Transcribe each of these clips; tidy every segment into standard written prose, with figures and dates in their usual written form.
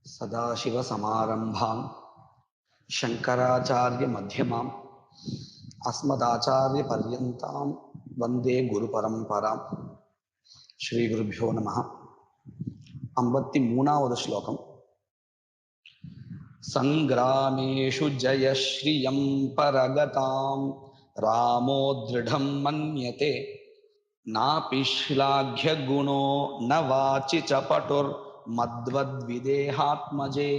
सदाशिवसमारम्भां शङ्कराचार्यमध्यमाम् अस्मदाचार्यपर्यन्तां वन्दे गुरुपरम्परां. श्रीगुरुभ्यो नमः. 53வது श्लोकम्. सङ्ग्रामेषु जयश्रियं परगतां रामो दृढं मन्यते नापि श्लाघ्यगुणो न वाचि च पटुर्मद्वद्विदेहात्मजे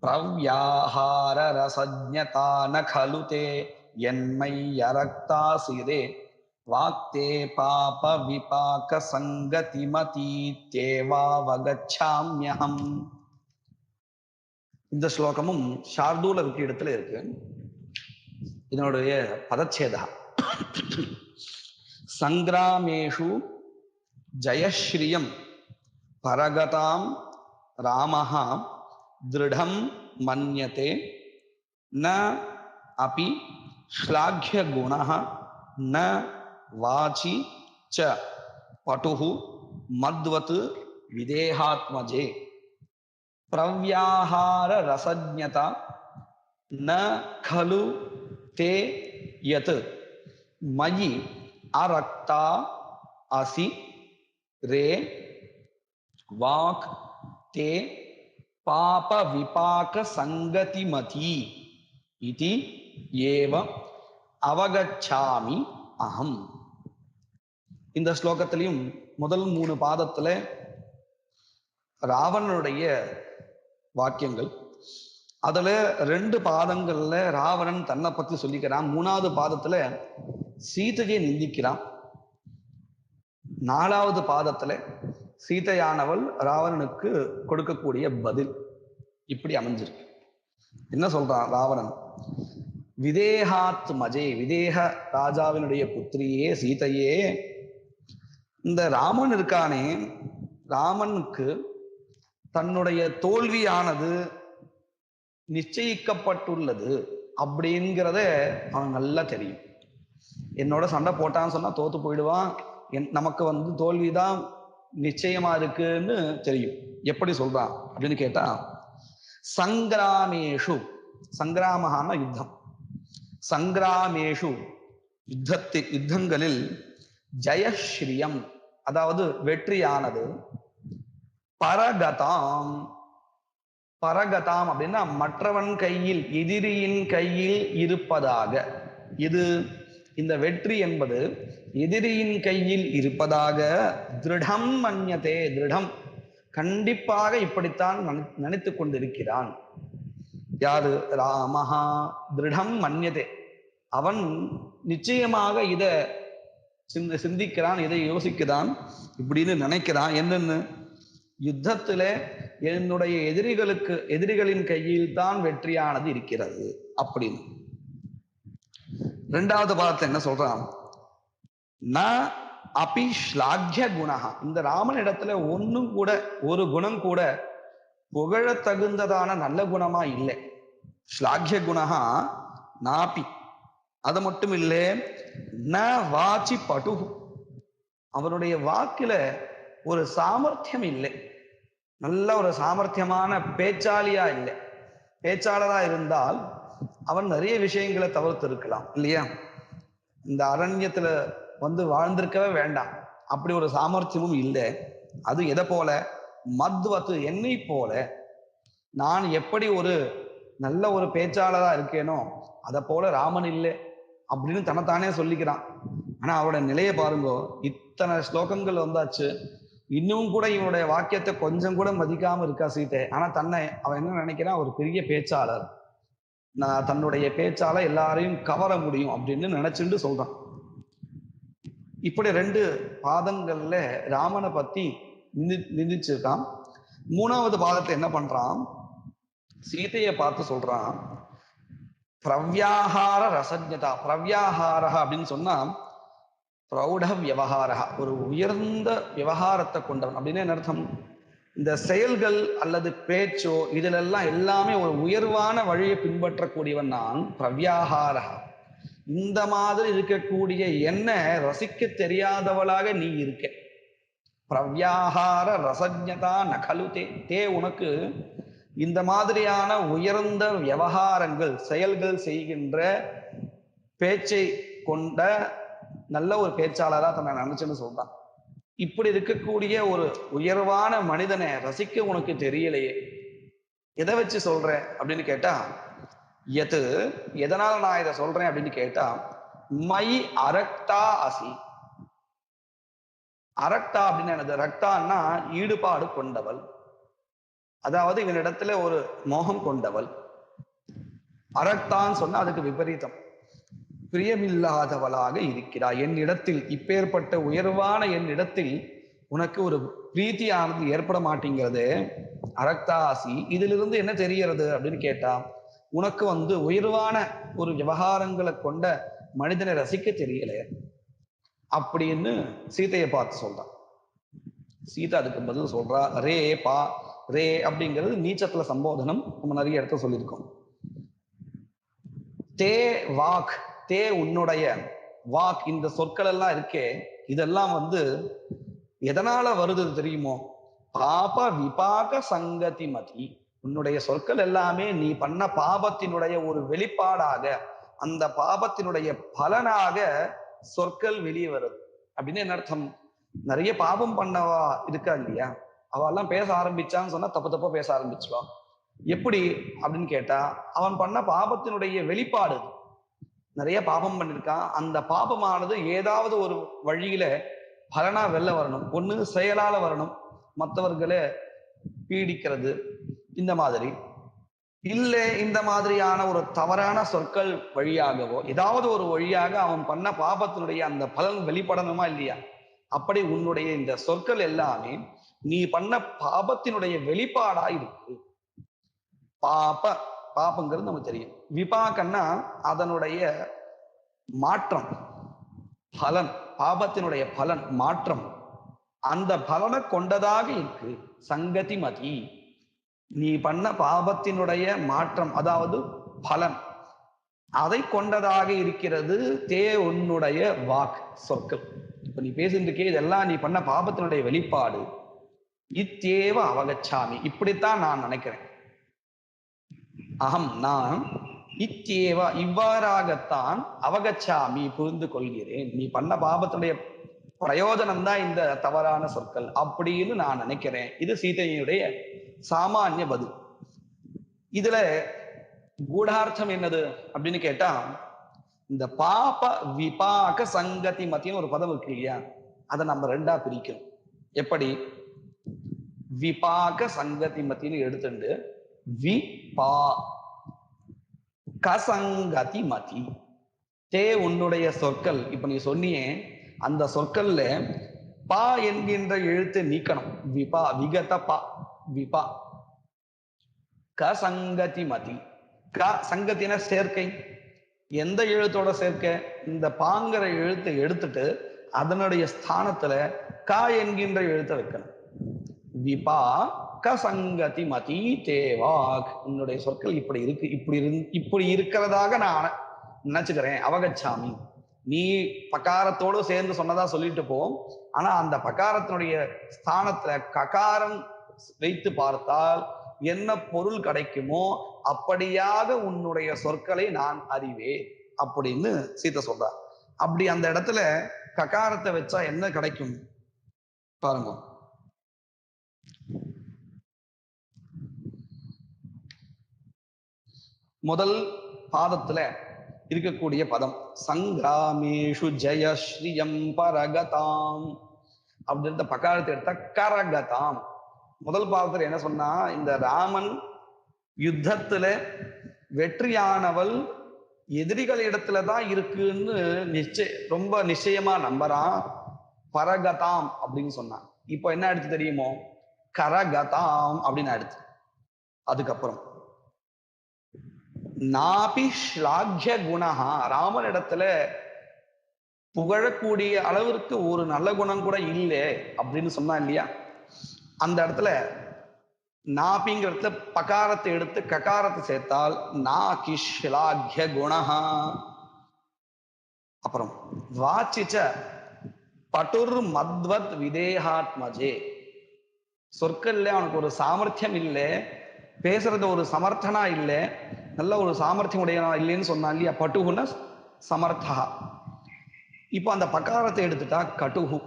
प्रव्याहाररसज्ञता न खलु ते यन्मय्यरक्तासिरे वाक्ते पापविपाकसङ्गतिमतीत्येवावगच्छाम्यहम्. இந்த ஸ்லோகமும் ஷார்தூல விட்டு இடத்துல இருக்கு. இதனுடைய பதச்சேதா சங்கிராமேஷு ஜயஸ்ரீயம் பரகதாம் ராமஹ திருடம் மன்யதே ந அபி ஸ்லாಘ್ಯ குணஹ ந வாசி ச பட்டுஹு மத்வத் விதேகாத்மஜே प्रव्याहार रसज्ञता न खलु ते यत् मयि अरक्ता असि रे वाक् ते पाप विपाक संगतिमती इति एव அவகச்சாமி அகம். இந்த ஸ்லோகத்திலையும் முதல் 3 பாதத்துல ராவணனுடைய வாக்கியங்கள், அதுல 2 பாதங்கள்ல ராவணன் தன்னை பத்தி சொல்லிக்கிறான். 3வது பாதத்துல சீதையை நிந்திக்கிறான். 4வது பாதத்துல சீதையானவள் ராவணனுக்கு கொடுக்கக்கூடிய பதில் இப்படி அமைஞ்சிருக்கு. என்ன சொல்றான் ராவணன்? விதேகாத் மஜே, விதேக ராஜாவினுடைய புத்திரியே சீதையே, இந்த ராமன் இருக்கானே, ராமனுக்கு தன்னுடைய தோல்வியானது நிச்சயிக்கப்பட்டுள்ளது அப்படிங்கிறத அவன் நல்லா தெரியும். என்னோட சண்டை போட்டான்னு சொன்னா தோத்து போயிடுவான், நமக்கு தோல்விதான் நிச்சயமா இருக்குன்னு தெரியும். எப்படி சொல்றான் அப்படின்னு கேட்டா, சங்கிராமேஷு, சங்கிராமஹான யுத்தம், சங்கிராமேஷு யுத்தங்களில் ஜெயஸ்ரீயம் அதாவது வெற்றியானது, பரகதாம், பரகதாம் அப்படின்னா மற்றவன் கையில், எதிரியின் கையில் இருப்பதாக. இது இந்த வெற்றி என்பது எதிரியின் கையில் இருப்பதாக திருடம் மன்யதே, திருடம் கண்டிப்பாக இப்படித்தான் நினைத்து கொண்டிருக்கிறான். யாரு? ராமஹா திருடம் மன்யதே, அவன் நிச்சயமாக இதை சிந்திக்கிறான், இதை யோசிக்கிறான், இப்படின்னு நினைக்கிறான். என்னன்னு? யுத்தத்துல என்னுடைய எதிரிகளின் கையில் தான் வெற்றியானது இருக்கிறது அப்படின்னு. 2வது பாதத்தை என்ன சொல்றான்? ந அபி ஸ்லாಘ್ಯ குணஹா, இந்த ராமன் இடத்துல ஒன்னும் கூட, ஒரு குணம் கூட புகழ தகுந்ததான நல்ல குணமா இல்லை. ஸ்லாಘ್ಯ குணஹா நாபி, அது மட்டும் இல்லை, ந வாச்சி பட்டு, அவருடைய வாக்குல ஒரு சாமர்த்தியம் இல்லை, நல்ல ஒரு சாமர்த்தியமான பேச்சாளியா இல்லை. பேச்சாளரா இருந்தால் அவன் நிறைய விஷயங்களை தவிர்த்து இருக்கலாம் இல்லையா? இந்த அரண்யத்துல வாழ்ந்திருக்கவே வேண்டாம், அப்படி ஒரு சாமர்த்தியமும் இல்லை. அது எதை போல? மத்வத்து, என்னை போல. நான் எப்படி ஒரு நல்ல ஒரு பேச்சாளரா இருக்கேனோ அதை போல ராமன் இல்லை அப்படின்னு தன்னைத்தானே சொல்லிக்கிறான். ஆனா அவரோட நிலையை பாருங்க, இத்தனை ஸ்லோகங்கள் வந்தாச்சு, இன்னும் கூட இவனுடைய வாக்கியத்தை கொஞ்சம் கூட மதிக்காம இருக்கா சீதை. ஆனா தன்னை அவன் என்ன நினைக்கிறான்? ஒரு பெரிய பேச்சாளர், நான் தன்னுடைய பேச்சால எல்லாரையும் கவர முடியும் அப்படின்னு நினைச்சுட்டு சொல்றான். இப்படி 2 பாதங்கள்ல ராமனை பத்தி நிந்திச்சிருக்கான். 3வது பாதத்தை என்ன பண்றான்? சீதையை பார்த்து சொல்றான், பிரவ்யாஹார ரசஜ்ஞதா. பிரவ்யாஹாரா அப்படின்னு சொன்னா பிரௌட விவகாரா, ஒரு உயர்ந்த விவகாரத்தை கொண்டவன் அப்படின்னு என்ன அர்த்தம்? இந்த செயல்கள் அல்லது பேச்சோ இதிலெல்லாம் எல்லாமே ஒரு உயர்வான வழியை பின்பற்றக்கூடியவன் நான். பிரவ்யாஹாரா, இந்த மாதிரி இருக்கக்கூடிய என்ன ரசிக்க தெரியாதவளாக நீ இருக்க. பிரவ்யாஹார ரசஜ்ஞதா நகலு தே, உனக்கு இந்த மாதிரியான உயர்ந்த விவகாரங்கள் செயல்கள் செய்கின்ற பேச்சை கொண்ட நல்ல ஒரு பேச்சாளரா தன்னை நினைச்சுன்னு சொல்றான். இப்படி இருக்கக்கூடிய ஒரு உயர்வான மனிதனை ரசிக்க உனக்கு தெரியலையே, எதை வச்சு சொல்ற அப்படின்னு கேட்டா, எது எதனால நான் இதை சொல்றேன் அப்படின்னு கேட்டா, மை அரக்தா அசி. அரக்தா அப்படின்னு என்னது? ரக்தான்னா ஈடுபாடு கொண்டவள், அதாவது இவனிடத்துல ஒரு மோகம் கொண்டவள். அரக்தான்னு சொன்னா அதுக்கு விபரீதம், பிரியமில்லாதவளாக இருக்கிறாய் என்னிடத்தில். இப்பேற்பட்ட உயர்வான என்னிடத்தில் உனக்கு ஒரு பிரீத்தியானது ஏற்பட மாட்டேங்கிறது, அரக்தாசி. இதிலிருந்து என்ன தெரிகிறது அப்படின்னு கேட்டா, உனக்கு உயர்வான ஒரு விவகாரங்களை கொண்ட மனிதனை ரசிக்க தெரியல அப்படின்னு சீதையை பார்த்து சொல்றான். சீதா அதுக்கு பதில் சொல்றா, ரே பா. ரே அப்படிங்கிறது நீச்சத்துல சம்போதனம், நம்ம நிறைய இடத்த சொல்லியிருக்கோம். தே வாக், தே உன்னுடைய, வாக் இந்த சொற்கள் எல்லாம் இருக்கே, இதெல்லாம் எதனால வருது தெரியுமோ? பாப விபாக சங்கதி மதி. உன்னுடைய சொற்கள் எல்லாமே நீ பண்ண பாபத்தினுடைய ஒரு வெளிப்பாடாக, அந்த பாபத்தினுடைய பலனாக சொற்கள் வெளியே வருது. அப்படின்னு என்ன அர்த்தம்? நிறைய பாபம் பண்ணவா இருக்கா இல்லையா, அவெல்லாம் பேச ஆரம்பிச்சான்னு சொன்னா தப்பு தப்பா பேச ஆரம்பிச்சுவான். எப்படி அப்படின்னு கேட்டா, அவன் பண்ண பாபத்தினுடைய வெளிப்பாடு. நிறைய பாபம் பண்ணிருக்கான், அந்த பாபமானது ஏதாவது ஒரு வழியில பலனா வெளில வரணும். ஒண்ணு செயலால வரணும், மற்றவர்களை பீடிக்கிறது இந்த மாதிரி, இல்ல இந்த மாதிரியான ஒரு தவறான சொற்கள் வழியாகவோ ஏதாவது ஒரு வழியாக அவன் பண்ண பாபத்தினுடைய அந்த பலன் வெளிப்படணுமா இல்லையா? அப்படி உன்னுடைய இந்த சொற்கள் எல்லாமே நீ பண்ண பாபத்தினுடைய வெளிப்பாடா இருக்கு. பாப, பாபங்கிறது நமக்கு தெரியும். விபாகன்னா அதனுடைய மாற்றம், பலன், பாபத்தினுடைய பலன் மாற்றம், அந்த பலனை கொண்டதாக இருக்கு. சங்கதி மதி, நீ பண்ண பாபத்தினுடைய மாற்றம் அதாவது பலன், அதை கொண்டதாக இருக்கிறது தே உன்னுடைய வாக், சொற்கள். இப்ப நீ பேசிட்டு இருக்கே, இதெல்லாம் நீ பண்ண பாபத்தினுடைய வெளிப்பாடு. இத்தேவ அவகச்சாமி, இப்படித்தான் நான் நினைக்கிறேன். அகம் நான், இத்தேவ இவ்வாறாகத்தான், அவகச்சாமி புரிந்து கொள்கிறேன். நீ பண்ண பாபத்துடைய பிரயோஜனம் தான் இந்த தவறான சொற்கள் அப்படின்னு நான் நினைக்கிறேன். இது சீதையுடைய சாமானிய பதில். இதுல கூடார்த்தம் என்னது அப்படின்னு கேட்டா, இந்த பாப விபாக சங்கதி மத்தின்னு ஒரு பதம் இருக்கு இல்லையா, அதை நம்ம ரெண்டா பிரிக்கிறோம். எப்படி? விபாக சங்கதி மத்தின்னு எடுத்துட்டு விபா கசங்கதி மதி. தே உன்னுடைய சொற்கள், இப்ப நீ சொன்னியே, அந்த சொற்கள்ல பா என்கின்ற எழுத்தை நீக்கணும். விபா விகத பா, விபா. கசங்கதி மதி, க சங்கத்தின சேர்க்கை. எந்த எழுத்தோட சேர்க்கை? இந்த பாங்கிற எழுத்தை எடுத்துட்டு அதனுடைய ஸ்தானத்துல க என்கின்ற எழுத்தை வைக்கணும். விபா கசங்கதி மதி தேவாக். உன்னுடைய சொற்கள் இப்படி இருக்கு, இப்படி இருக்கிறதாக நான் நினைச்சுக்கிறேன். அவகச்சாமி, நீ பகாரத்தோடு சேர்ந்து சொன்னதா சொல்லிட்டு போம், ஆனா அந்த பகாரத்தினுடைய ஸ்தானத்துல ககாரம் வைத்து பார்த்தால் என்ன பொருள் கிடைக்குமோ அப்படியாக உன்னுடைய சொற்களை நான் அறிவேன் அப்படின்னு சீதை சொல்றா. அப்படி அந்த இடத்துல ககாரத்தை வச்சா என்ன கிடைக்கும் பாருங்க. முதல் பாதத்துல இருக்கக்கூடிய பதம் சங்கிராமேஷு ஜெயஸ்ரீயம் பரகதாம் அப்படின்ற பகாரத்தை எடுத்தா கரகதாம். முதல் பாதத்துல என்ன சொன்னா, இந்த ராமன் யுத்தத்துல வெற்றியானவள் எதிரிகள் இடத்துலதான் இருக்குன்னு ரொம்ப நிச்சயமா நம்புறான். பரகதாம் அப்படின்னு சொன்னான். இப்போ என்ன அடுத்து தெரியுமோ? கரகதாம் அப்படின்னு அடுத்து. அதுக்கப்புறம் நாபி ஸ்லாக்ய குணஹா, ராமன் இடத்துல புகழக்கூடிய அளவிற்கு ஒரு நல்ல குணம் கூட இல்லை அப்படின்னு சொன்னா இல்லையா, அந்த இடத்துல நாபிங்கிற இடத்துல பகாரத்தை எடுத்து ககாரத்தை சேர்த்தால் நா கிஷ்லாக்ய குணஹா. அப்புறம் வாச்சிச்ச பட்டுர் மத்வத் விதேகாத்மஜே, சொற்கள்ல அவனுக்கு ஒரு சாமர்த்தியம் இல்லை, பேசுறது ஒரு சமர்த்தனா இல்லை, நல்ல ஒரு சாமர்த்தியம் உடையனா இல்லைன்னு சொன்னா இல்லையா, பட்டுகுன சமர்த்தா. இப்போ அந்த பகாரத்தை எடுத்துட்டா கட்டுகு.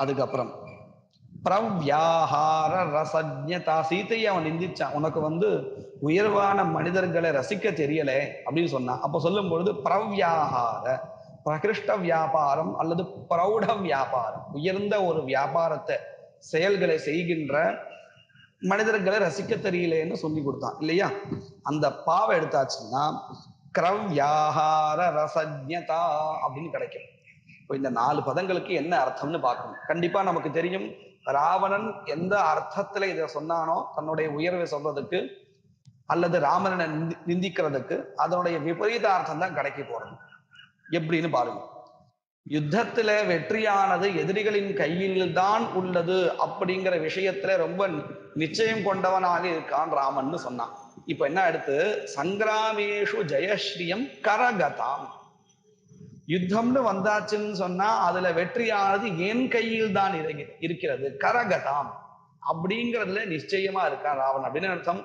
அதுக்கப்புறம் பிரவ்யாஹார ரசஜ்ஞதா, சீத்தையை அவன் நிந்திச்சான், உனக்கு உயர்வான மனிதர்களை ரசிக்க தெரியல அப்படின்னு சொன்னான். அப்போ சொல்லும் பொழுது பிரவ்யாஹார, பிரகிருஷ்ட வியாபாரம் அல்லது பிரௌட வியாபாரம், உயர்ந்த ஒரு வியாபாரத்தை செயல்களை செய்கின்ற மனிதர்களை ரசிக்க தெரியலேன்னு சொல்லி கொடுத்தான் இல்லையா. அந்த பாவை எடுத்தாச்சுன்னா கிரவ்யாஹார ரசஜ்ஞதா அப்படின்னு கிடைக்கும். இப்போ இந்த 4 பதங்களுக்கு என்ன அர்த்தம்னு பார்க்கணும். கண்டிப்பா நமக்கு தெரியும், ராவணன் எந்த அர்த்தத்துல இதை சொன்னானோ, தன்னுடைய உயர்வை சொல்றதுக்கு அல்லது ராமனை நிந்திக்கிறதுக்கு, அதனுடைய விபரீத அர்த்தம் தான் கிடைக்க போறது. எப்படின்னு பாருங்க. யுத்தத்துல வெற்றியானது எதிரிகளின் கையில் தான் உள்ளது அப்படிங்கிற விஷயத்துல ரொம்ப நிச்சயம் கொண்டவனாக இருக்கான் ராமன் சொன்னான். இப்ப என்ன அடுத்து, சங்கிராமேஷு ஜெயஸ்ரீயம் கரகதாம், யுத்தம்னு வந்தாச்சுன்னு சொன்னா அதுல வெற்றியானது என் கையில் தான் இருக்கிறது, கரகதாம் அப்படிங்கிறதுல நிச்சயமா இருக்கான் ராவன் அப்படின்னு அர்த்தம்.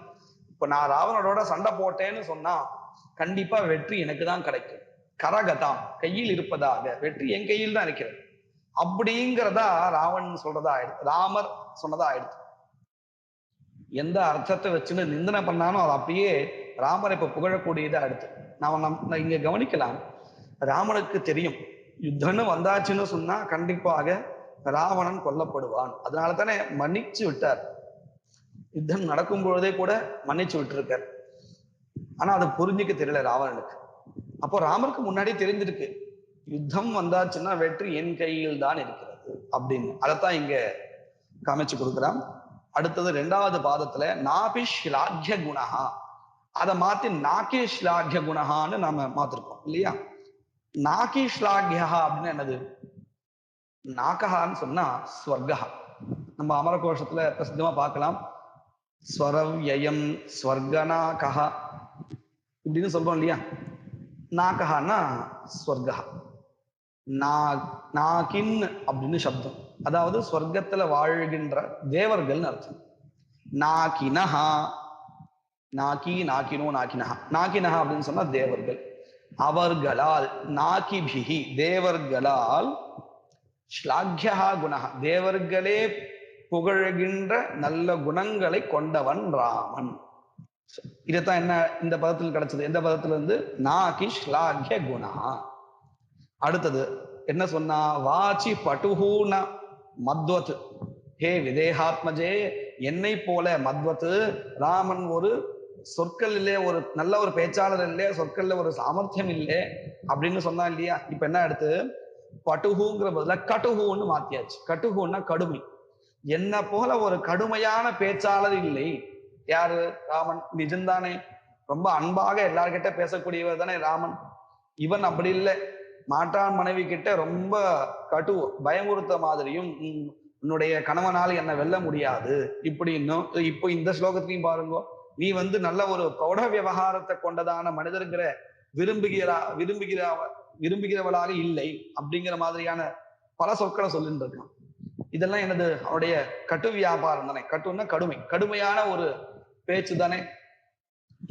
இப்ப நான் ராவனோட சண்டை போட்டேன்னு சொன்னா கண்டிப்பா வெற்றி எனக்கு தான் கிடைக்கும். கரகதாம், கையில் இருப்பதாக, வெற்றி என் கையில் தான் இருக்கிறது அப்படிங்கிறதா ராவன் சொல்றதா ஆயிடுச்சு, ராமர் சொன்னதா ஆயிடுச்சு. எந்த அர்த்தத்தை வச்சுன்னு நிந்தனை பண்ணாலும் அது அப்படியே ராமரை இப்ப புகழக்கூடியதா அடுத்து நாம இங்க கவனிக்கலாம். ராமனுக்கு தெரியும் யுத்தம்னு வந்தாச்சுன்னு சொன்னா கண்டிப்பாக ராவணன் கொல்லப்படுவான். அதனால தானே மன்னிச்சு விட்டார். யுத்தம் நடக்கும் பொழுதே கூட மன்னிச்சு விட்டுருக்கார். ஆனா அதை புரிஞ்சுக்க தெரியல ராவணனுக்கு. அப்போ ராமருக்கு முன்னாடி தெரிஞ்சிருக்கு, யுத்தம் வந்தாச்சுன்னா வெற்றி என் கையில் தான் இருக்கிறது அப்படின்னு. அதைத்தான் இங்க காமிச்சு கொடுக்குறான். அடுத்தது 2வது பாதத்துல நாபி ஸ்லாக்ய குணஹா, அதை மாத்தி நாகி ஸ்லாக்ய குணஹான்னு நாம மாத்திருக்கோம் இல்லையா. நாகி ஸ்லாக்யா அப்படின்னு என்னது, நாகஹான்னு சொன்னா ஸ்வர்கா. நம்ம அமரகோஷத்துல பிரசித்தமா பார்க்கலாம், ஸ்வரவ்யயம் ஸ்வர்கநாகஹ இப்படின்னு சொல்றோம் இல்லையா. நாகஹான்னா ஸ்வர்கா, நாகின் அப்படின்னு சப்தம், அதாவது ஸ்வர்க்கத்துல வாழ்கின்ற தேவர்கள் அர்த்தம். நாகினஹா, நாகி நாகினோ நாகினஹா, நாகினஹா அப்படின்னு சொன்னா தேவர்கள். அவர்களால், நாகிபிகி தேவர்களால், ஸ்லாக்யா குணஹா தேவர்களே புகழ்கின்ற நல்ல குணங்களை கொண்டவன் ராமன். இதைத்தான் என்ன இந்த பதத்தில் கிடைச்சது, எந்த பதத்துல இருந்து, நாகி ஸ்லாக்ய குணா. அடுத்தது என்ன சொன்னா, வாச்சி பட்டுஹூன மத்வத், ஹே விதேகாத்மஜே, என்னை போல மத்வத்து, ராமன் ஒரு சொற்கள் இல்லையே, ஒரு நல்ல ஒரு பேச்சாளர் இல்லையே, சொற்கள்ல ஒரு சாமர்த்தியம் இல்லை அப்படின்னு சொன்னா இல்லையா. இப்ப என்ன அடுத்து, பட்டுஹூங்கிற பதில கட்டுஹூன்னு மாத்தியாச்சு. கட்டுஹூன்னா கடுமை. என்ன போல ஒரு கடுமையான பேச்சாளர் இல்லை. யாரு, ராமன். நிஜம்தானே, ரொம்ப அன்பாக எல்லார்கிட்ட பேசக்கூடியவர் தானே ராமன். இவன் அப்படி இல்லை, மாற்றான் மனைவி கிட்ட ரொம்ப கட்டு பயமுறுத்த மாதிரியும், உன்னுடைய கணவனால் என்ன வெல்ல முடியாது இப்படி இன்னும். இப்போ இந்த ஸ்லோகத்திலையும் பாருங்க, நீ நல்ல ஒரு பிரௌட விவகாரத்தை கொண்டதான மனிதர்களை விரும்புகிறவளாக இல்லை அப்படிங்கிற மாதிரியான பல சொற்களை சொல்லிட்டு இருக்கான். இதெல்லாம் என்னது, அவருடைய கட்டு வியாபாரம் தானே. கட்டுன்னா கடுமை, கடுமையான ஒரு பேச்சு தானே.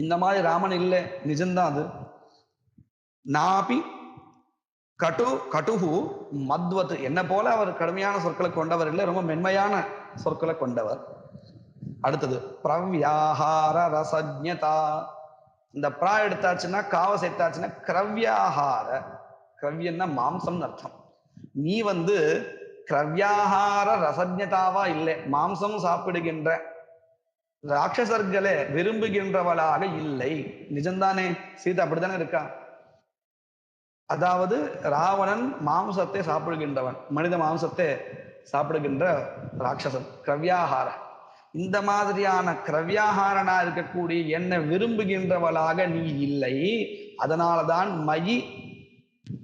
இந்த மாதிரி ராமன் இல்லை, நிஜம்தான் அது. நாபி கட்டுஹு மத்வத், என்ன போல அவர் கடுமையான சொற்களை கொண்டவர் இல்லை, ரொம்ப மென்மையான சொற்களை கொண்டவர். அடுத்தது பிரவ்யாஹார ரசஜ்ஞதா, இந்த பிரா எடுத்தாச்சுன்னா காவ சேர்த்தாச்சுன்னா கிரவ்யாஹார, கிரவ்யன்னா மாம்சம் அர்த்தம். நீ கிரவ்யாஹார ரசஜ்ஞதாவா இல்லை, மாம்சம் சாப்பிடுகின்ற ராட்சசர்களை விரும்புகின்றவளாக இல்லை. நிஜம்தானே, சீதா அப்படித்தானே இருக்கா. அதாவது ராவணன் மாம்சத்தை சாப்பிடுகின்றவன், மனித மாம்சத்தை சாப்பிடுகின்ற ராட்சசன், கிரவ்யாஹார. இந்த மாதிரியான கிரவ்யாஹாரனா இருக்கக்கூடிய என்னை விரும்புகின்றவளாக நீ இல்லை. அதனாலதான் மயி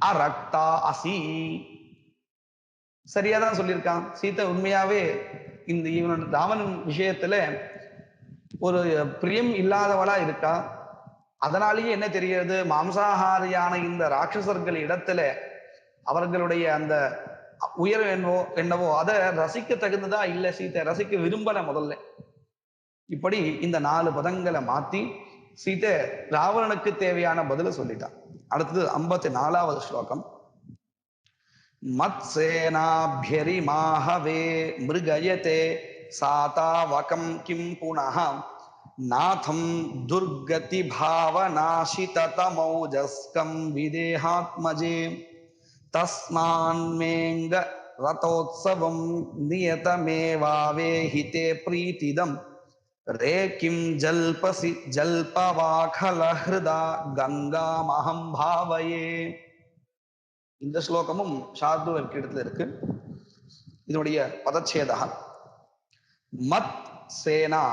அரக்தா அசி. சரியாதான் சொல்லியிருக்கான். சீதை உண்மையாவே இந்த இவனோட ராவணன் விஷயத்துல ஒரு பிரியம் இல்லாதவளா இருக்கா. அதனாலேயே என்ன தெரிகிறது, மாம்சாகாரியான இந்த ராட்சசர்கள் இடத்துல அவர்களுடைய அந்த உயர்வு என்னவோ அதை ரசிக்க தகுந்ததா இல்லை. சீத்தை ரசிக்க விரும்பல முதல்ல. இப்படி இந்த 4 பதங்களை மாத்தி சீதை ராவணனுக்கு தேவையான பதில சொல்லிட்டான். அடுத்தது 54வது ஸ்லோகம். மத்சேனாப்யரிமாஹவே மிருகயதே சாதாவகம் கிம் புனः நாதம் துர்கதி பாவநாசிததமௌஜஸ்கம் விதேஹாத்மஜே தஸ்மான்மேங்க ரதோத்சவம் நியதமேவாவேஹிதே பிரீதிதம் ரே கிம் ஜல்பசி ஜல்பவாகலஹ்ருதா கங்காமஹம் பாவயே. இந்த ஸ்லோகமும் சார்தூல இடத்துல இருக்கு. இதனுடைய பதச்சேதா மத் சேனா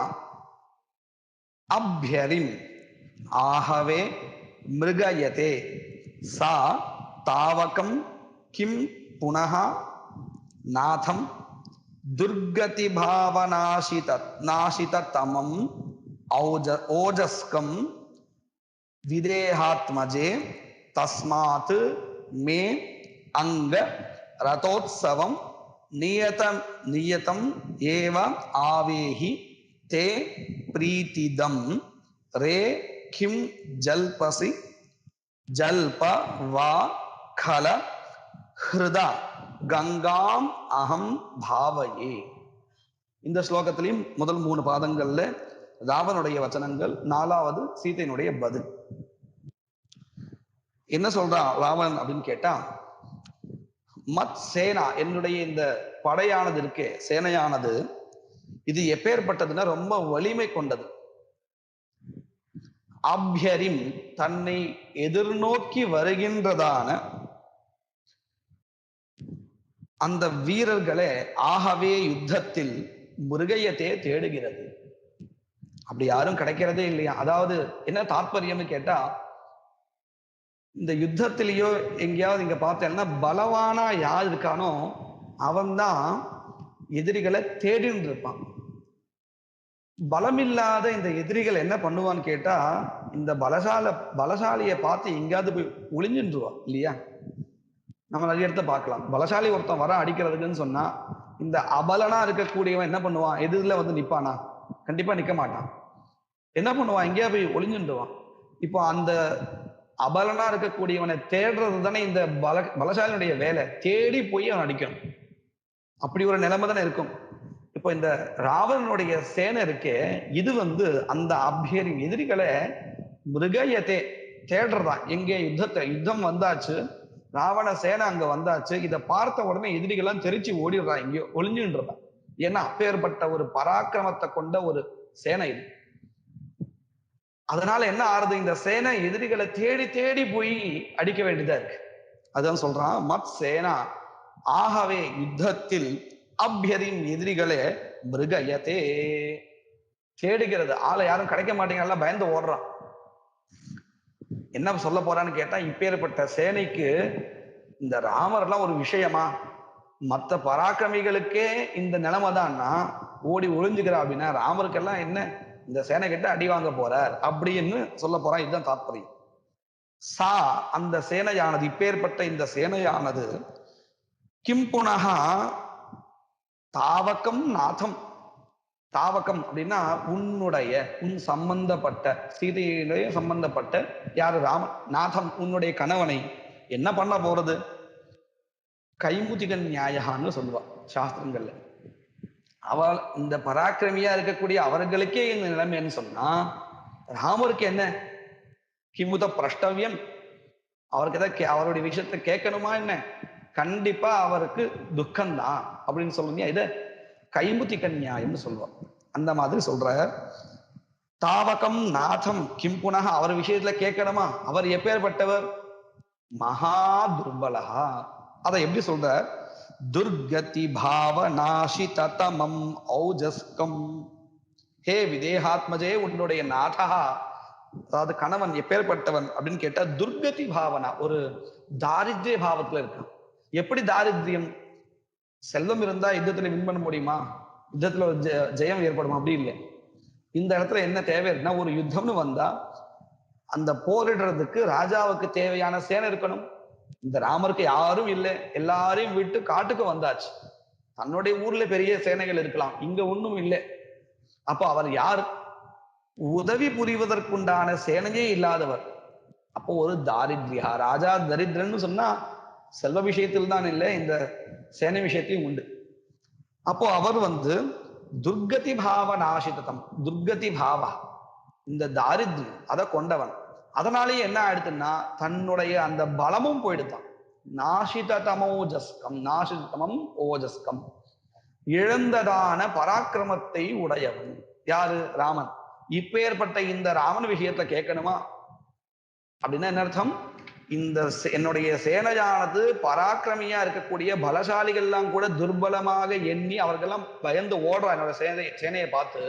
அப்யரிம் ஆஹவே மிருகயதே சா தாவகம் கிம் புனः நாதம் துர்கதி பாவநாசிததமம் ஓஜஸ்கம் விதேஹாத்மஜே தஸ்மாத் மே அங்க ரதோத்சவம் நியதம் ஏவ ஆவேஹி தே பிரீதிதம் ரே கிம் ஜல்பசி ஜல்ப வா கல ஹிருதா கங்காம் அகம் பாவயே. இந்த ஸ்லோகத்திலையும் முதல் 3 பாதங்கள்ல ராவனுடைய வச்சனங்கள், 4வது சீதையினுடைய பதில். என்ன சொல்றான் ராவணன் அப்படின்னு கேட்டா, மத் சேனா என்னுடைய இந்த படையானது இருக்கே, சேனையானது இது எப்பேற்பட்டதுன்னா ரொம்ப வலிமை கொண்டது. அப்யரிம் தன்னை எதிர்நோக்கி வருகின்றதான அந்த வீரர்களே ஆகவே யுத்தத்தில் மிருகயத்தை தேடுகிறது. அப்படி யாரும் கிடைக்கிறதே இல்லையா? அதாவது என்ன தாற்பயம்னு கேட்டா, இந்த யுத்தத்திலேயோ எங்கேயாவது இங்க பார்த்தேன்னா பலவானா யார் இருக்கானோ அவன் தான் எதிரிகளை தேடின்னு இருப்பான். பலமில்லாத இந்த எதிரிகள் என்ன பண்ணுவான்னு கேட்டா, இந்த பலசாலியை பார்த்து எங்கேயாவது போய் ஒளிஞ்சுருவான் இல்லையா? நம்ம நிறைய இடத்த பார்க்கலாம். பலசாலி ஒருத்தன் வர அடிக்கிறதுக்குன்னு சொன்னா இந்த அபலனா இருக்கக்கூடியவன் என்ன பண்ணுவான்? எதிரில வந்து நிப்பானா? கண்டிப்பா நிக்க மாட்டான். என்ன பண்ணுவான்? எங்கேயா போய் ஒளிஞ்சுடுவான். இப்போ அந்த அபலனா இருக்கக்கூடியவனை தேடுறது தானே இந்த பலசாலியுடைய வேலை. தேடி போய் அவன் அடிக்கணும். அப்படி ஒரு நிலைமை தானே இருக்கும். இப்போ இந்த ராவணனுடைய சேனை இருக்கே, இது வந்து அந்த அபியரின் எதிரிகளை மிருகயத்தை தேடுறதான். எங்கே யுத்தம் வந்தாச்சு, ராவண சேனை அங்க வந்தாச்சு, இதை பார்த்த உடனே எதிரிகள்லாம் தெரிச்சு ஓடிடுறான், எங்கேயோ ஒளிஞ்சுன்றதான். ஏன்னா அப்பேற்பட்ட ஒரு பராக்கிரமத்தை கொண்ட ஒரு சேனை இது. அதனால என்ன ஆறுது? இந்த சேனை எதிரிகளை தேடி தேடி போய் அடிக்க வேண்டியதா இருக்கு. அதான் சொல்றான், மத் சேனா ஆகவே யுத்தத்தில் அபியரின் எதிரிகளே மிருகயத்தே தேடுகிறது. ஆளை யாரும் கிடைக்க மாட்டேங்க, பயந்து ஓடுறான். என்ன சொல்ல போறான்னு கேட்டா, இப்பேற்பட்ட சேனைக்கு இந்த ராமர் எல்லாம் ஒரு விஷயமா? மற்ற பராக்கிரமிகளுக்கே இந்த நிலைமை தான்னா ஓடி ஒளிஞ்சுக்கிறா அப்படின்னா, ராமருக்கெல்லாம் என்ன இந்த சேனை கிட்ட அடி வாங்க போறார் அப்படின்னு சொல்ல போறான். இதுதான் தாற்பயம். சா அந்த சேனையானது, இப்பேற்பட்ட இந்த சேனையானது கிம்புனகா தாவகம் நாதம். தாவகம் அப்படின்னா உன்னுடைய, உன் சம்பந்தப்பட்ட, சீதையுடைய சம்பந்தப்பட்ட யாரு? ராமன். நாதம் உன்னுடைய கணவனை என்ன பண்ண போறது? கைமுதிகன் நியாயகான்னு சொல்லுவா சாஸ்திரங்கள்ல. அவள் இந்த பராக்கிரமியா இருக்கக்கூடிய அவர்களுக்கே இந்த நிலைமைன்னு சொன்னா, ராமருக்கு என்ன? கிமுத பிரஷ்டவியம், அவருக்கு எதாவது அவருடைய விஷயத்தை கேட்கணுமா என்ன? கண்டிப்பா அவருக்கு துக்கம்தான் அப்படின்னு சொல்லுங்க. இதை கைமுதிகன் நியாயம்னு சொல்லுவோம். அந்த மாதிரி சொல்ற தாவகம் நாதம் கிம்புனக, அவர் விஷயத்துல கேட்கணுமா? அவர் எப்பேற்பட்டவர்? மகா துர்பலகா. அதை எப்படி சொல்ற? துர்கதி பாவ நாசி ததமம் ஔஜஸ்கம். ஹே விதேகாத்மஜே, உன்னுடைய நாதா, அதாவது கணவன் எப்பேற்பட்டவன் அப்படின்னு கேட்டா, துர்கதி பாவனா, ஒரு தாரித்ய பாவத்துல இருக்கான். எப்படி தாரித்யம்? செல்வம் இருந்தா யுத்தத்துல வின் பண்ண முடியுமா? யுத்தத்துல ஒரு ஜெயம் ஏற்படுமா? அப்படி இல்லை. இந்த இடத்துல என்ன தேவை இருக்குன்னா, ஒரு யுத்தம்னு வந்தா அந்த போரிடுறதுக்கு ராஜாவுக்கு தேவையான சேனை இருக்கணும். இந்த ராமருக்கு யாரும் இல்லை, எல்லாரையும் விட்டு காட்டுக்கு வந்தாச்சு. தன்னுடைய ஊர்ல பெரிய சேனைகள் இருக்கலாம், இங்க ஒண்ணும் இல்லை. அப்போ அவர் யார்? உதவி புரிவதற்குண்டான சேனையே இல்லாதவர். அப்போ ஒரு தாரித்ரியா, ராஜா தரித்திரன்னு சொன்னா செல்வ விஷயத்தில் தான் இல்லை, இந்த சேனை விஷயத்தையும் உண்டு. அப்போ அவர் துர்கதி பாவ நாசிதம், துர்கதி பாவா, இந்த தாரித்ரியம் அதை கொண்டவன். அதனாலேயே என்ன ஆயிடுதுன்னா தன்னுடைய அந்த பலமும் போயிடுதான். நாசிதமோஜஸ்கம், நாசிதமம் ஓஜஸ்கம், இழந்ததான பராக்கிரமத்தை உடையவன் யாரு? ராமன். இப்பேற்பட்ட இந்த ராமன் விஷயத்தை கேட்கணுமா அப்படின்னா என்ன அர்த்தம்? இந்த என்னுடைய சேனையானது பராக்கிரமியா இருக்கக்கூடிய பலசாலிகள்லாம் கூட துர்பலமாக எண்ணி அவர்கள்லாம் பயந்து ஓடுறான் என்னோட சேனையை பார்த்து.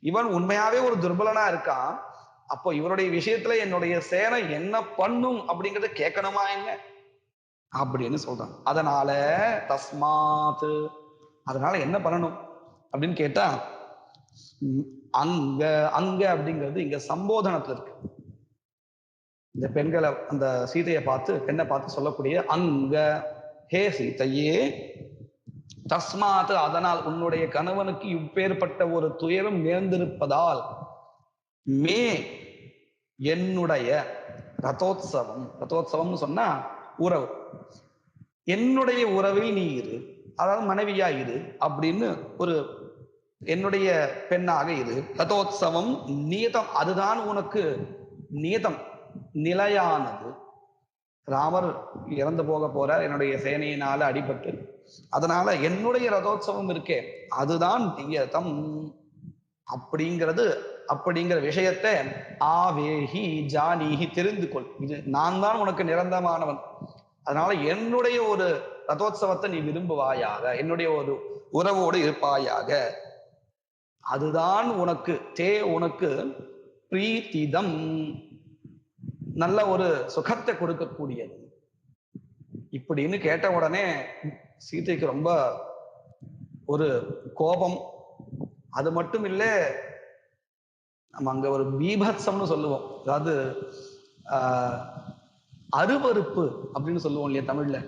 இவன் உண்மையாவே ஒரு துர்பலனா இருக்கான். அப்போ இவருடைய விஷயத்துல என்னுடைய சேனை என்ன பண்ணும் அப்படிங்கறத கேட்கணுமா என்ன அப்படின்னு சொல்றான். அதனால தஸ்மாத், அதனால என்ன பண்ணணும் அப்படின்னு கேட்டா, அங்க அங்க அப்படிங்கிறது இங்க சம்போதனத்துல இருக்கு. இந்த பெண்களை, அந்த சீதையை பார்த்து, பெண்ணை பார்த்து சொல்லக்கூடிய அங்க, ஹே சீதையே, தஸ்மாத், அதனால், உன்னுடைய கணவனுக்கு இப்பேற்பட்ட ஒரு துயரம் நேர்ந்திருப்பதால், மே, என்னுடைய ரதோத்சவம், ரதோத்சவம்னு சொன்னா உறவு, என்னுடைய உறவில் நீ இரு, அதாவது மனைவியா இரு அப்படின்னு, ஒரு என்னுடைய பெண்ணாக இரு. ரதோத்சவம் நியதம், அதுதான் உனக்கு நியதம், நிலையானது. ராமர் இறந்து போக போறார் என்னுடைய சேனையினால அடிபட்டு. அதனால என்னுடைய ரதோத்சவம் இருக்கே அதுதான் நியதம் அப்படிங்கிறது. அப்படிங்கிற விஷயத்தை ஆவேஹி ஜானீஹி, தெரிந்து கொள், இது நான் தான் உனக்கு நிரந்தரமானவன். அதனால என்னுடைய ஒரு ரதோத்சவத்தை நீ விரும்புவாயாக, என்னுடைய ஒரு உறவோடு இருப்பாயாக. அதுதான் உனக்கு உனக்கு பிரீத்திதம், நல்ல ஒரு சுகத்தை கொடுக்கக்கூடியது. இப்படின்னு கேட்ட உடனே சீதைக்கு ரொம்ப ஒரு கோபம். அது மட்டும் இல்ல, நம்ம அங்க ஒரு பீபத்சம்னு சொல்லுவோம், அதாவது அருவருப்பு அப்படின்னு சொல்லுவோம் இல்லையா தமிழ்ல,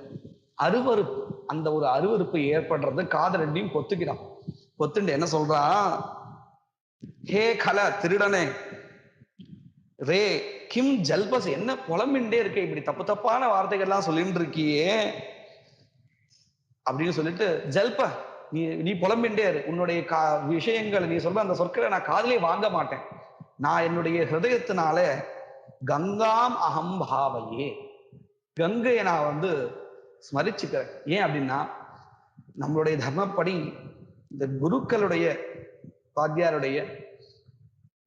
அருவருப்பு. அந்த ஒரு அருவருப்பு ஏற்படுறது காது ரெண்டையும் பொத்துக்கிறான். பொத்துண்டு என்ன சொல்றான்? ஹே கல, திருடனே, ரே கிம் ஜல்பஸ், என்ன புலம்பின்ண்டே இருக்க, இப்படி தப்பு தப்பான வார்த்தைகள்லாம் சொல்லிட்டு இருக்கியே அப்படின்னு சொல்லிட்டு, ஜல்ப, நீ நீ புலம்பின்ண்டே இரு, உன்னுடைய விஷயங்கள், நீ சொல்ற அந்த சொற்களை நான் காதலே வாங்க மாட்டேன். நான் என்னுடைய ஹிருதயத்தினால கங்காம் அகம் பாவையே, கங்கையை நான் ஸ்மரிச்சுக்கிறேன். ஏன் அப்படின்னா, நம்மளுடைய தர்மப்படி இந்த குருக்களுடைய, வாத்தியாருடைய,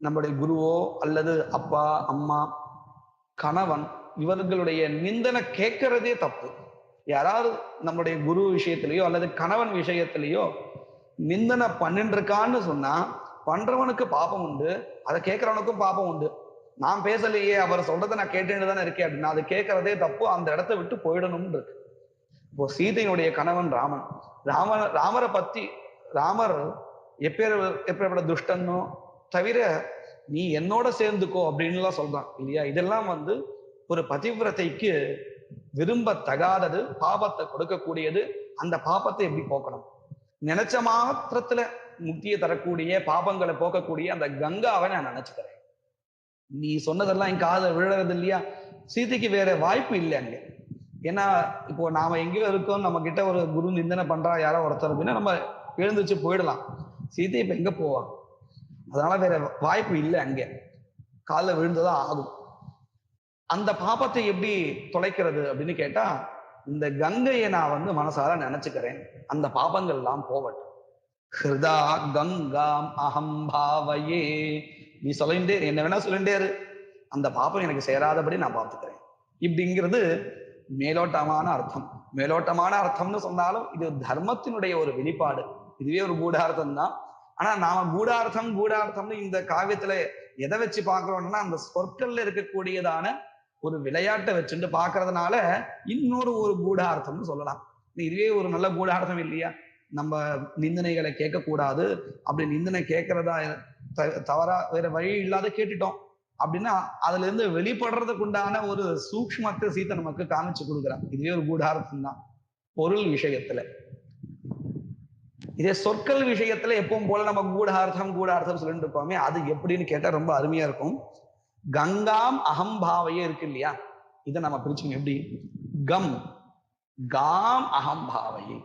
நம்முடைய குருவோ அல்லது அப்பா அம்மா கணவன் இவர்களுடைய நிந்தனை கேட்கறதே தப்பு. யாராவது நம்முடைய குரு விஷயத்திலேயோ அல்லது கணவன் விஷயத்திலேயோ நிந்தனை பண்ணிட்டு இருக்கான்னு சொன்னா பண்றவனுக்கு பாபம் உண்டு, அதை கேட்கறவனுக்கும் பாபம் உண்டு. நான் பேசலையே, அவர் சொல்றதை நான் கேட்டுட்டு தானே இருக்கேன் அப்படின்னா அது கேட்கறதே தப்பு, அந்த இடத்த விட்டு போயிடணும்னு இருக்கு. இப்போ சீதையினுடைய கணவன் ராமன், ராமரை பத்தி, ராமர் எப்பேற்பட்ட துஷ்டனோ தவிர நீ என்னோட சேர்ந்துக்கோ அப்படின்லாம் சொல்றான் இல்லையா. இதெல்லாம் ஒரு பதிவிரதைக்கு விரும்பத்தகாதது, பாபத்தை கொடுக்கக்கூடியது. அந்த பாபத்தை எப்படி போக்கணும்? நினைச்ச மாத்திரத்துல முக்தியை தரக்கூடிய, பாபங்களை போக்கக்கூடிய அந்த கங்காவை நான் நினைச்சுக்கிறேன். நீ சொன்னதெல்லாம் என் காதை விழுறது இல்லையா. சீதைக்கு வேற வாய்ப்பு இல்லை அங்க. ஏன்னா இப்போ நாம எங்கேயோ இருக்கோம், நம்ம கிட்ட ஒரு குரு நிந்தனை பண்றா யாரோ ஒருத்தர் அப்படின்னா நம்ம எழுந்துச்சு போயிடலாம். சீதை இப்ப எங்க போவா? அதனால வேற வாய்ப்பு இல்லை, அங்க காலில் விழுந்ததான் ஆகும். அந்த பாபத்தை எப்படி தொலைக்கிறது அப்படின்னு கேட்டா, இந்த கங்கையை நான் மனசார நினைச்சுக்கிறேன், அந்த பாபங்கள் எல்லாம் போகட்டும். ஹிருதா கங்காம் அகம் பாவையே, நீ சொல்லிண்டே, என்ன வேணா சொல்லிண்டே இரு, அந்த பாபம் எனக்கு சேராதபடி நான் பார்த்துக்கிறேன். இப்படிங்கிறது மேலோட்டமான அர்த்தம். மேலோட்டமான அர்த்தம்னு சொன்னாலும் இது தர்மத்தினுடைய ஒரு வெளிப்பாடு. இதுவே ஒரு கூடார்த்தம் தான். ஆனா நாம கூடார்த்தம்னு இந்த காவியத்துல எதை வச்சு பார்க்கிறோம்னா, அந்த சொற்கள்ல இருக்கக்கூடியதான ஒரு விளையாட்டை வச்சுட்டு பார்க்கறதுனால இன்னொரு ஒரு கூடார்த்தம்னு சொல்லலாம். இதுவே ஒரு நல்ல கூடார்த்தம் இல்லையா? நம்ம நிந்தனைகளை கேட்கக்கூடாது, அப்படி நிந்தனை கேட்கறதா தவறா வேற வழி இல்லாத கேட்டுட்டோம் அப்படின்னா அதுல இருந்து வெளிப்படுறதுக்கு உண்டான ஒரு சூக்ஷ்மத்தை சீத்தை நமக்கு காமிச்சு கொடுக்குறான். இதுவே ஒரு கூடார்த்தம் தான் பொருள் விஷயத்துல. இதே சொற்கள் விஷயத்துல எப்பவும் போல நம்ம கூடார்த்தம் சொல்லிட்டு இருப்போமே, அது எப்படின்னு கேட்டா ரொம்ப அருமையா இருக்கும். கங்காம் அகம்பாவையே இருக்கு இல்லையா, இதை நம்ம பிரிச்சுக்கணும். எப்படி? Come com அகம்பாவையே.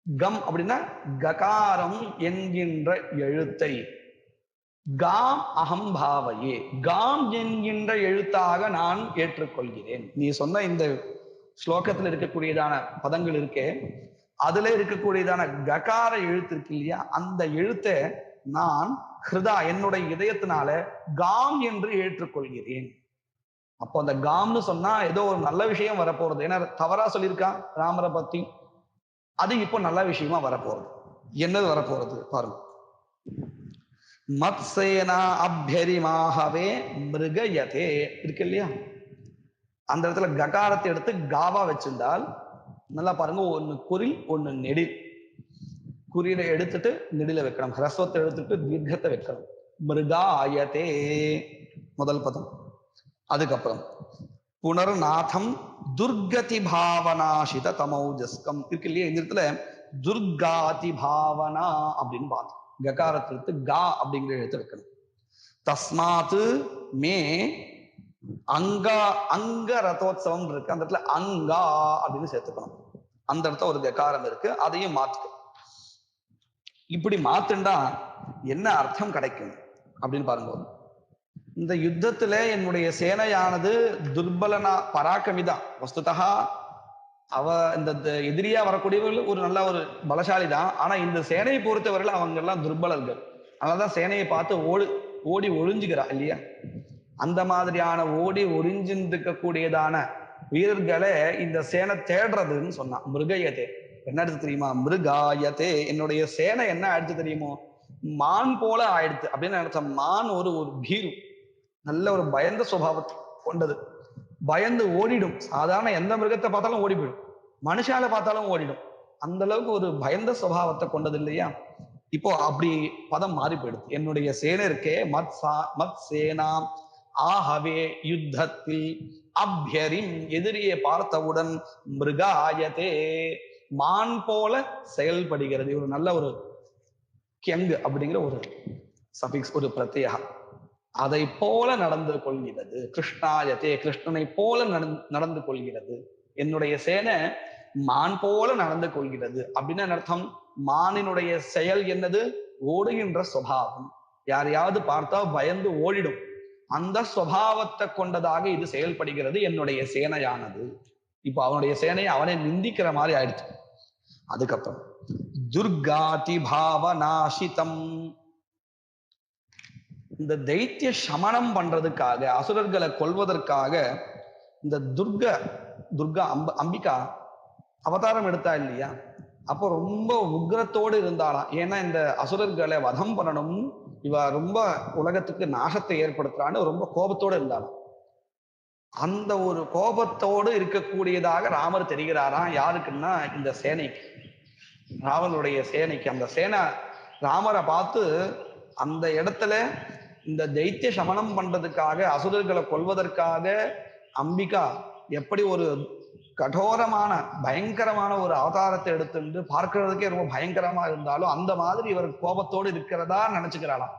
கம் அப்படின்னா ககாரம் என்கின்ற எழுத்தை, காம் அகம்பாவையே, காம் என்கின்ற எழுத்தாக நான் ஏற்றுக்கொள்கிறேன். நீ சொன்ன இந்த ஸ்லோகத்தில் இருக்கக்கூடியதான பதங்கள் இருக்கே, அதுல இருக்கக்கூடியதான ககார எழுத்து இருக்கு இல்லையா, அந்த எழுத்தை நான் ஹிருதா என்னுடைய இதயத்தினால காம் என்று ஏற்றுக்கொள்கிறேன். அப்போ அந்த காம்னு சொன்னா ஏதோ ஒரு நல்ல விஷயம் வரப்போறது. ஏன்னா தவறா சொல்லியிருக்கான் ராமரை பத்தி, அது இப்போ நல்ல விஷயமா வரப்போறது. என்னது வரப்போறது பாருங்க. மத்சேனா அபியரிமாகவே மிருகயதே இருக்கு இல்லையா, அந்த இடத்துல ககாரத்தை எடுத்து காவா வச்சிருந்தால் நல்லா பாருங்க, ஒன்னு குறில் ஒன்னு நெடில். குறியில எடுத்துட்டு நெடில வைக்கணும், ஹ்ரஸ்வத்தை எடுத்துட்டு தீர்க்கத்தை வைக்கணும். மிருகாயதே முதல் பதம். அதுக்கப்புறம் புனர்நாதம் துர்கதி பாவனாசித தமௌஜஸ்கம் இருக்கு இல்லையா, இந்த இடத்துல துர்காதி பாவனா அப்படின்னு பார்த்தோம். ககாரத்தை எடுத்து கா அப்படிங்கிற எழுத்து வைக்கணும். தஸ்மாத் மே அங்கா அங்க ரதோத்சவம் இருக்கு, அந்த இடத்துல அங்கா அப்படின்னு சேர்த்துக்கணும். அந்த இடத்துல ஒரு ககாரம் இருக்கு, அதையும் மாத்துக்கணும். இப்படி மாத்துண்டா என்ன அர்த்தம் கிடைக்கும் அப்படின்னு பாருங்க. இந்த யுத்தத்துல என்னுடைய சேனையானது துர்பலனா பராக்கமிதான். வஸ்துதா அவ இந்த எதிரியா வரக்கூடியவர்கள் ஒரு நல்ல ஒரு பலசாலி தான். ஆனா இந்த சேனையை பொறுத்தவரையில் அவங்க எல்லாம் துர்பலர்கள். அதனாலதான் சேனையை பார்த்து ஓடி ஒளிஞ்சுக்கிறா இல்லையா. அந்த மாதிரியான ஓடி ஒளிஞ்சிருக்கக்கூடியதான வீரர்களை இந்த சேனை தேடுறதுன்னு சொன்னான். மிருகயத்தே என்ன எடுத்து தெரியுமா? மிருகாயத்தே, என்னுடைய சேனை என்ன ஆயிடுச்சு தெரியுமோ, மான் போல ஆயிடுச்சு அப்படின்னு அர்த்தம். மான் ஒரு பீரு, நல்ல ஒரு பயந்த சுபாவத்தை கொண்டது. பயந்து ஓடிடும். சாதாரண எந்த மிருகத்தை பார்த்தாலும் ஓடி போயிடும், மனுஷால பார்த்தாலும் ஓடிடும். அந்த அளவுக்கு ஒரு பயந்த சுபாவத்தை கொண்டது இல்லையா. இப்போ அப்படி பதம் மாறி போயிடுது. என்னுடைய சேனை இருக்கே, மத் சேனா ஆகவே யுத்தத்தில் அபியரின் எதிரியை பார்த்தவுடன் மிருகாயதே மான் போல செயல்படுகிறது. ஒரு நல்ல ஒரு கெங் அப்படிங்கிற ஒரு சபிக்ஸ், ஒரு பிரத்யேகம், அதை போல நடந்து கொள்கிறது. கிருஷ்ணாயத்தே கிருஷ்ணனை போல நடந்து கொள்கிறது. என்னுடைய சேனை மான் போல நடந்து கொள்கிறது அப்படின்னு அர்த்தம். மானினுடைய செயல் என்னது? ஓடுகின்ற சுபாவம். யாரையாவது பார்த்தா பயந்து ஓடிடும். அந்த சுபாவத்தை கொண்டதாக இது செயல்படுகிறது என்னுடைய சேனையானது. இப்ப அவனுடைய சேனையை அவனை நிந்திக்கிற மாதிரி ஆயிடுச்சு. அதுக்கப்புறம் துர்காதி பாவநாசிதம், இந்த தைத்திய சமணம் பண்றதுக்காக, அசுரர்களை கொல்வதற்காக இந்த துர்கா அம்பிகா அவதாரம் எடுத்தா இல்லையா, அப்போ ரொம்ப உக்ரத்தோடு இருந்தாலாம். ஏன்னா இந்த அசுரர்களை வதம் பண்ணணும், இவ ரொம்ப உலகத்துக்கு நாசத்தை ஏற்படுத்துறான்னு ரொம்ப கோபத்தோடு இருந்தாலும். அந்த ஒரு கோபத்தோடு இருக்கக்கூடியதாக ராமர் தெரிகிறாராம். யாருக்குன்னா இந்த சேனைக்கு, ராவனுடைய சேனைக்கு. அந்த சேனை ராமரை பார்த்து அந்த இடத்துல இந்த தைத்திய சமணம் பண்றதுக்காக, அசுரர்களை கொல்வதற்காக அம்பிகா எப்படி ஒரு கடோரமான பயங்கரமான ஒரு அவதாரத்தை எடுத்துட்டு பார்க்கிறதுக்கே ரொம்ப பயங்கரமா இருந்தாலும் அந்த மாதிரி இவர் கோபத்தோடு இருக்கிறதா நினைச்சுக்கிறாளாம்.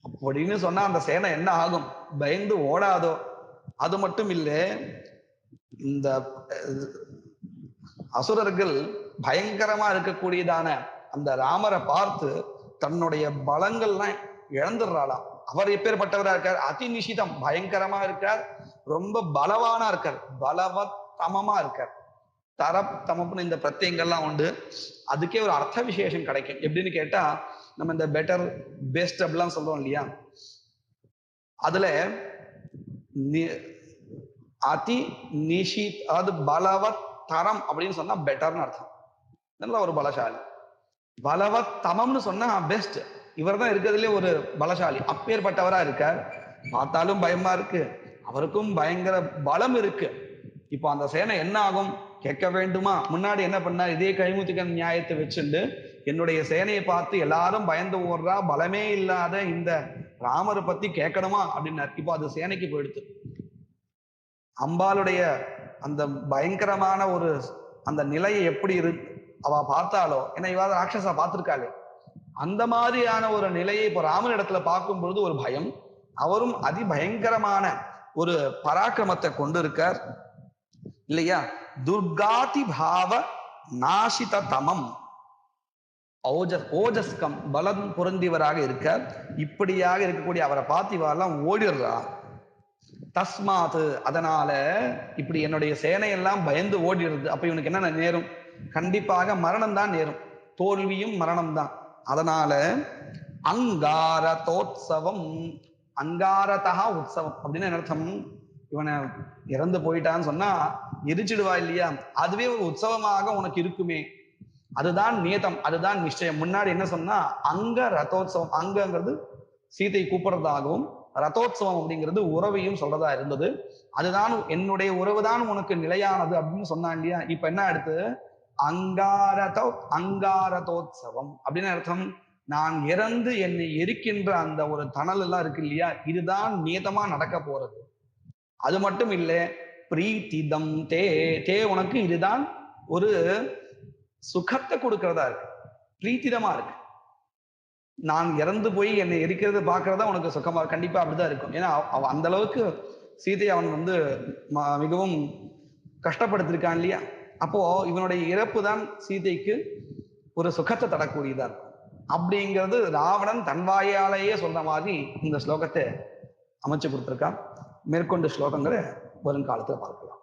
அப்படின்னு சொன்னா அந்த சேனை என்ன ஆகும்? பயந்து ஓடாதோ? அது மட்டும் இல்லை, இந்த அசுரர்கள் பயங்கரமா இருக்கக்கூடியதான அந்த ராமரை பார்த்து தன்னுடைய பலங்கள்லாம் இழந்துடுறாளாம். அவர் எப்பேற்பட்டவரா இருக்கார்? அதிநிஷிதம், பயங்கரமா இருக்கார், ரொம்ப பலவானா இருக்கார், பலவத்தமமா இருக்கார். தரத்தமப்புன்னு இந்த பிரத்யங்கள்லாம் உண்டு. அதுக்கே ஒரு அர்த்த விசேஷம் கிடைக்கும். எப்படின்னு கேட்டா, நம்ம இந்த பெட்டர் பெஸ்ட் அப்படிலாம் சொல்றோம் இல்லையா, அதுல அதி நிஷித், அதாவது பலவத் தரம் அப்படின்னு சொன்னா பெட்டர்னு அர்த்தம். நல்ல ஒரு பலசாலி. பலவத் தமம்னு சொன்னா பெஸ்ட், இவர் தான் இருக்கிறதுலே ஒரு பலசாலி, அப்பேற்பட்டவரா இருக்கார். பார்த்தாலும் பயமா இருக்கு, அவருக்கும் பயங்கர பலம் இருக்கு. இப்போ அந்த சேனை என்ன ஆகும் கேட்க வேண்டுமா? முன்னாடி என்ன பண்ணார்? இதே கைமுத்திகன் நியாயத்தை வச்சுண்டு என்னுடைய சேனையை பார்த்து எல்லாரும் பயந்து ஓடுறா, பலமே இல்லாத இந்த ராமரை பத்தி கேட்கணுமா அப்படின்னார். இப்போ அது சேனைக்கு போயிடுத்து. அம்பாளுடைய அந்த பயங்கரமான ஒரு அந்த நிலையை எப்படி அவ பார்த்தாலோ, ஏன்னா இவாத ராட்சசா பார்த்திருக்காளே, அந்த மாதிரியான ஒரு நிலையை இப்ப ராமன் இடத்துல பார்க்கும் பொழுது ஒரு பயம். அவரும் அதிபயங்கரமான ஒரு பராக்கிரமத்தை கொண்டு இருக்கார் இல்லையா? துர்காதி பாவ நாசித தமம் ஓஜஸ்கம் பலம் பொருந்தியவராக இருக்கார். இப்படியாக இருக்கக்கூடிய அவரை பார்த்து இவெல்லாம் ஓடிடுறா. தஸ்மாத், அதனால இப்படி என்னுடைய சேனையெல்லாம் பயந்து ஓடிடுறது. அப்ப இவனுக்கு என்ன நேரும்? கண்டிப்பாக மரணம் தான் நேரும். தோல்வியும் மரணம் தான். அதனால அங்காரதோத்சவம், அங்காரதா உற்சவம் அப்படின்னு என்ன அர்த்தம்? இவனை இறந்து போயிட்டான்னு சொன்னா எரிச்சிடுவா இல்லையா? அதுவே ஒரு உற்சவமாக உனக்கு இருக்குமே, அதுதான் நியதம், அதுதான் நிச்சயம். முன்னாடி என்ன சொன்னா அங்க ரதோத்சவம், அங்கங்கிறது சீதை கூப்பிடுறதாகவும் ரதோத்சவம் அப்படிங்கிறது உறவையும் சொல்றதா இருந்தது. அதுதான் என்னுடைய உறவுதான் உனக்கு நிலையானது அப்படின்னு சொன்னான் இல்லையா? இப்ப என்ன அடுத்து? அங்காரதோத்சவம் அப்படின்னு அர்த்தம், நான் இறந்து என்னை எரிக்கின்ற அந்த ஒரு தணல் எல்லாம் இருக்கு இல்லையா, இதுதான் நியதமா நடக்க போறது. அது மட்டும் இல்லை, பிரீத்திதம் தே தே உனக்கு இதுதான் ஒரு சுகத்தை கொடுக்கிறதா இருக்கு, பிரீத்திதமா இருக்கு. நான் இறந்து போய் என்னை எரிக்கிறது பார்க்கறதா உனக்கு சுகமா, கண்டிப்பா அப்படிதான் இருக்கும். ஏன்னா அந்த அளவுக்கு சீதை அவன் வந்து மிகவும் கஷ்டப்படுத்திருக்கான் இல்லையா? அப்போ இவனுடைய இறப்பு தான் சீதைக்கு ஒரு சுகத்தை தரக்கூடியதா இருக்கும். அப்படிங்கிறது ராவணன் தன் வாயாலேயே சொல்ற மாதிரி இந்த ஸ்லோகத்தை அமைச்சு கொடுத்திருக்கான். மேற்கொண்டு ஸ்லோகங்களை வருங்காலத்தில் பார்க்கலாம்.